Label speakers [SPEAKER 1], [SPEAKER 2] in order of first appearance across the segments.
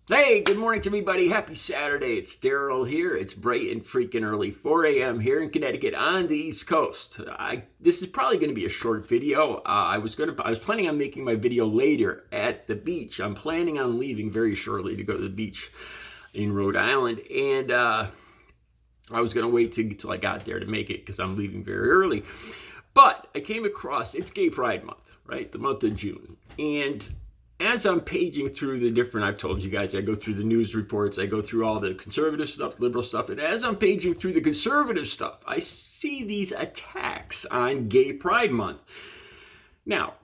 [SPEAKER 1] Hey, good morning to everybody. Happy Saturday. It's Daryl here. It's bright and freaking early, 4 a.m. here in Connecticut on the East Coast. This is probably going to be a short video. I was planning on making my video later at the beach. I'm planning on leaving very shortly to go to the beach in Rhode Island, and I was going to wait until I got there to make it because I'm leaving very early. But I came across, it's Gay Pride Month, right? The month of June. And as I'm paging through the different, I've told you guys, I go through the news reports, I go through all the conservative stuff, liberal stuff, and as I'm paging through the conservative stuff, I see these attacks on Gay Pride Month. Now,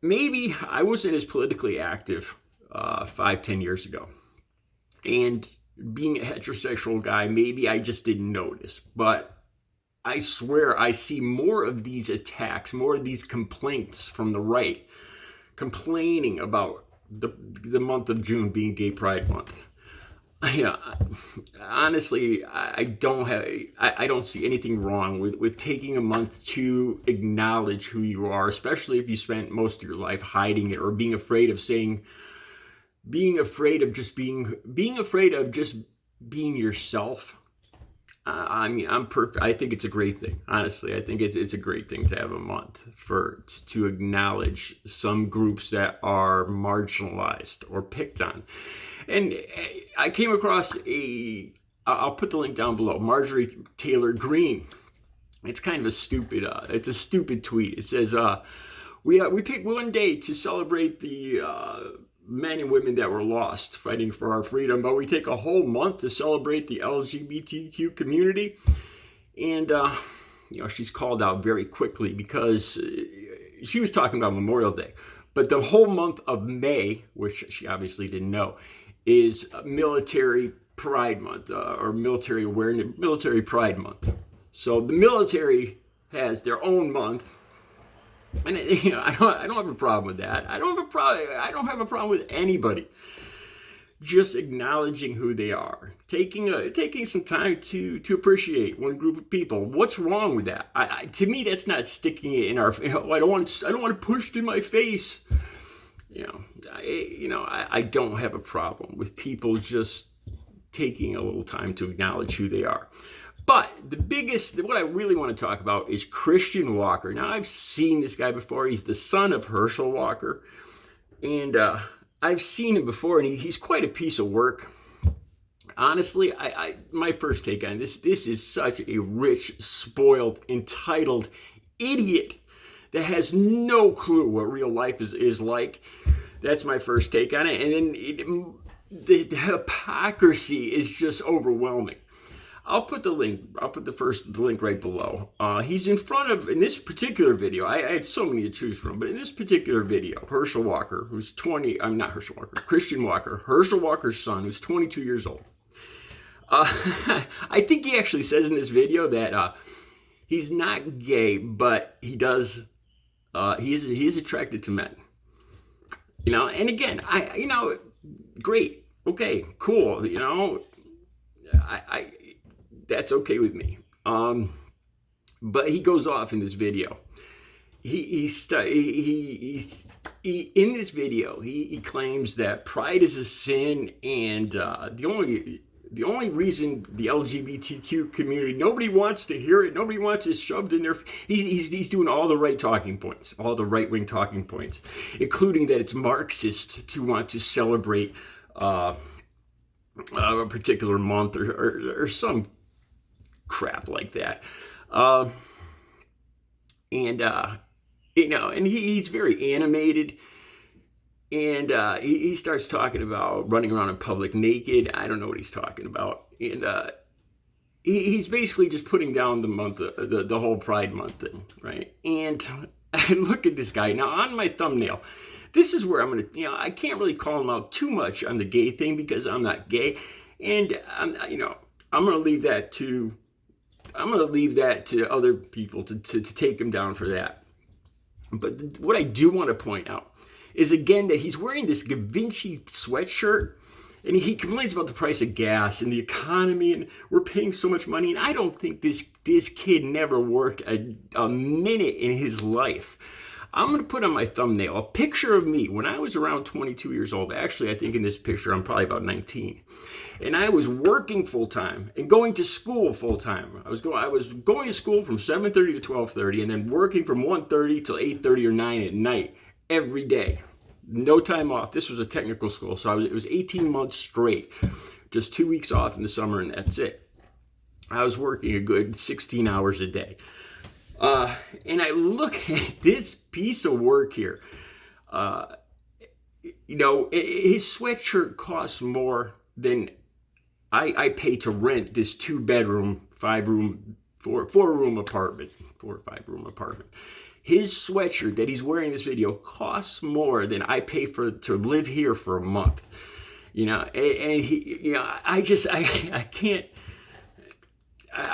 [SPEAKER 1] maybe I wasn't as politically active 5-10 years ago, and being a heterosexual guy, maybe I just didn't notice, but I swear I see more of these attacks, more of these complaints from the right, complaining about the month of June being Gay Pride Month. Yeah, honestly, I don't see anything wrong with taking a month to acknowledge who you are, especially if you spent most of your life hiding it or being afraid of just being yourself. I'm perfect. I think it's a great thing. Honestly, I think it's a great thing to have a month to acknowledge some groups that are marginalized or picked on. And I came across I'll put the link down below, Marjorie Taylor Greene. It's kind of a stupid tweet. It says, we pick one day to celebrate the men and women that were lost fighting for our freedom, but we take a whole month to celebrate the LGBTQ community. And she's called out very quickly because she was talking about Memorial Day, but the whole month of May, which she obviously didn't know, is Military Pride Month, or Military Pride Month. So the military has their own month. And I don't have a problem with that. I don't have a problem with anybody just acknowledging who they are, taking some time to appreciate one group of people. What's wrong with that? To me, that's not sticking it in our. I don't want it pushed in my face. I don't have a problem with people just taking a little time to acknowledge who they are. But what I really want to talk about is Christian Walker. Now, I've seen this guy before. He's the son of Herschel Walker. And I've seen him before, and he's quite a piece of work. Honestly, my first take on this is such a rich, spoiled, entitled idiot that has no clue what real life is like. That's my first take on it. And then the hypocrisy is just overwhelming. I'll put the link. I'll put the link right below. He's in this particular video. I had so many to choose from, but in this particular video, Herschel Walker, who's 20, I'm not Herschel Walker, Christian Walker, Herschel Walker's son, who's 22 years old. I think he actually says in this video that he's not gay, but he is attracted to men. And again, great, okay, cool. That's okay with me. But he goes off in this video. In this video, he claims that pride is a sin, and the only reason the LGBTQ community, nobody wants to hear it, nobody wants it shoved in their. He's doing all the right talking points, all the right wing talking points, including that it's Marxist to want to celebrate a particular month or some crap like that. And he's very animated, and he starts talking about running around in public naked. I don't know what he's talking about. And he's basically just putting down the month, the whole Pride Month thing, right? And I look at this guy now on my thumbnail. This is where I'm going to, I can't really call him out too much on the gay thing because I'm not gay. And I'm going to leave that to other people to take him down for that. But what I do want to point out is, again, that he's wearing this Givenchy sweatshirt, and he complains about the price of gas and the economy, and we're paying so much money. And I don't think this kid never worked a minute in his life. I'm going to put on my thumbnail a picture of me when I was around 22 years old. Actually, I think in this picture I'm probably about 19. And I was working full-time and going to school full-time. I was going to school from 7:30 to 12:30 and then working from 1:30 till 8:30 or 9 at night every day. No time off. This was a technical school, so it was 18 months straight. Just 2 weeks off in the summer, and that's it. I was working a good 16 hours a day. And I look at this piece of work here. His sweatshirt costs more than I pay to rent this 2-bedroom, 5-room, 4-room apartment, 4 or 5-room apartment. His sweatshirt that he's wearing in this video costs more than I pay to live here for a month. And he, I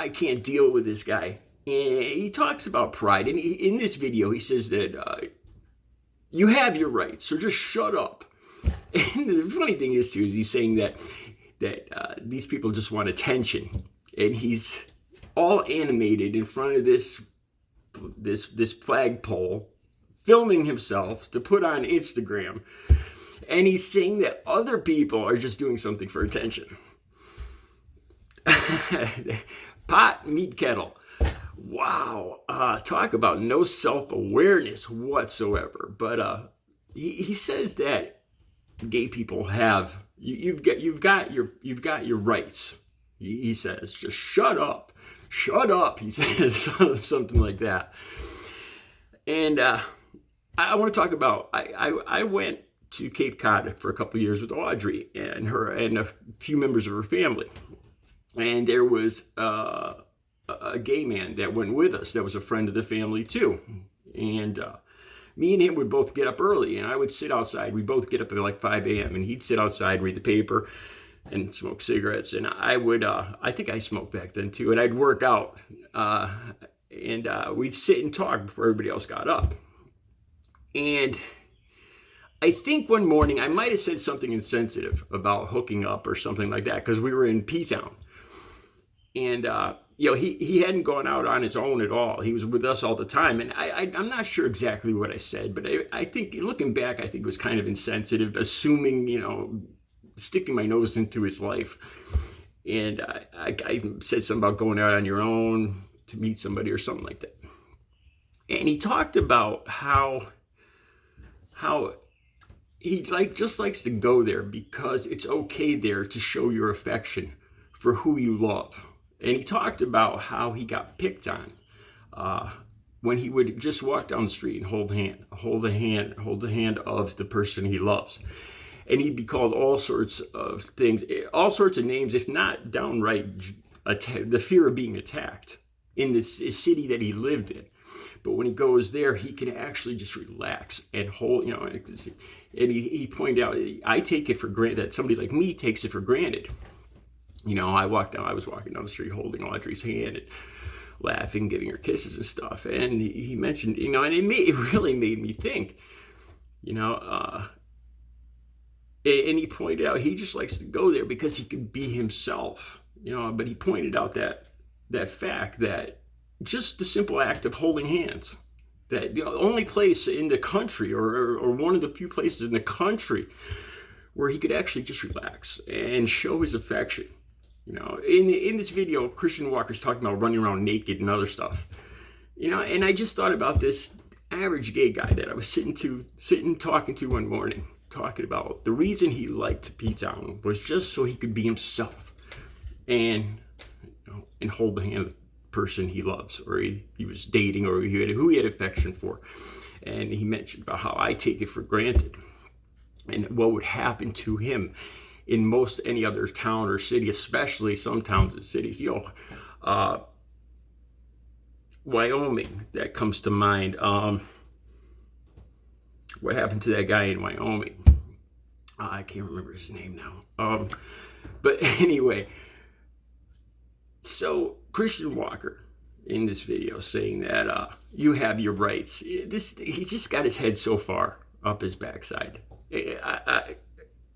[SPEAKER 1] can't deal with this guy. And he talks about pride. And in this video, he says that you have your rights, so just shut up. And the funny thing is, too, is he's saying that these people just want attention. And he's all animated in front of this flagpole, filming himself to put on Instagram. And he's saying that other people are just doing something for attention. Pot, meat kettle. Wow. Talk about no self-awareness whatsoever. But he says that gay people have you've got your rights. He says, just shut up. Shut up, he says, something like that. And I want to talk about, I went to Cape Cod for a couple of years with Audrey and a few members of her family. And there was a gay man that went with us that was a friend of the family too. And me and him would both get up early, and I would sit outside. We'd both get up at like 5 a.m. and he'd sit outside, read the paper, and smoke cigarettes. And I would, I think I smoked back then too, and I'd work out. And we'd sit and talk before everybody else got up. And I think one morning I might have said something insensitive about hooking up or something like that, because we were in P-Town. And, he hadn't gone out on his own at all. He was with us all the time. And I'm not sure exactly what I said, but I think, looking back, I think it was kind of insensitive, assuming, sticking my nose into his life. And I said something about going out on your own to meet somebody or something like that. And he talked about how he just likes to go there because it's okay there to show your affection for who you love. And he talked about how he got picked on when he would just walk down the street and hold the hand of the person he loves. And he'd be called all sorts of things, all sorts of names, if not downright the fear of being attacked in the city that he lived in. But when he goes there, he can actually just relax and hold, and he pointed out, I take it for granted, that somebody like me takes it for granted. I was walking down the street holding Audrey's hand and laughing, giving her kisses and stuff. And he mentioned, and it really made me think, and he pointed out he just likes to go there because he can be himself, but he pointed out that fact that just the simple act of holding hands, that the only place in the country or one of the few places in the country where he could actually just relax and show his affection. In this video, Christian Walker's talking about running around naked and other stuff. And I just thought about this average gay guy that I was sitting talking to one morning, talking about the reason he liked P-Town was just so he could be himself and hold the hand of the person he loves, or he was dating, or who he had affection for. And he mentioned about how I take it for granted and what would happen to him in most any other town or city, especially some towns and cities. Wyoming, that comes to mind. What happened to that guy in Wyoming? I can't remember his name now. But anyway, so Christian Walker in this video saying that you have your rights. He's just got his head so far up his backside.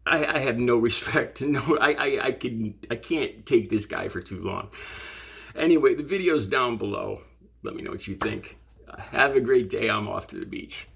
[SPEAKER 1] I have no respect. I can't take this guy for too long. Anyway, the video's down below. Let me know what you think. Have a great day. I'm off to the beach.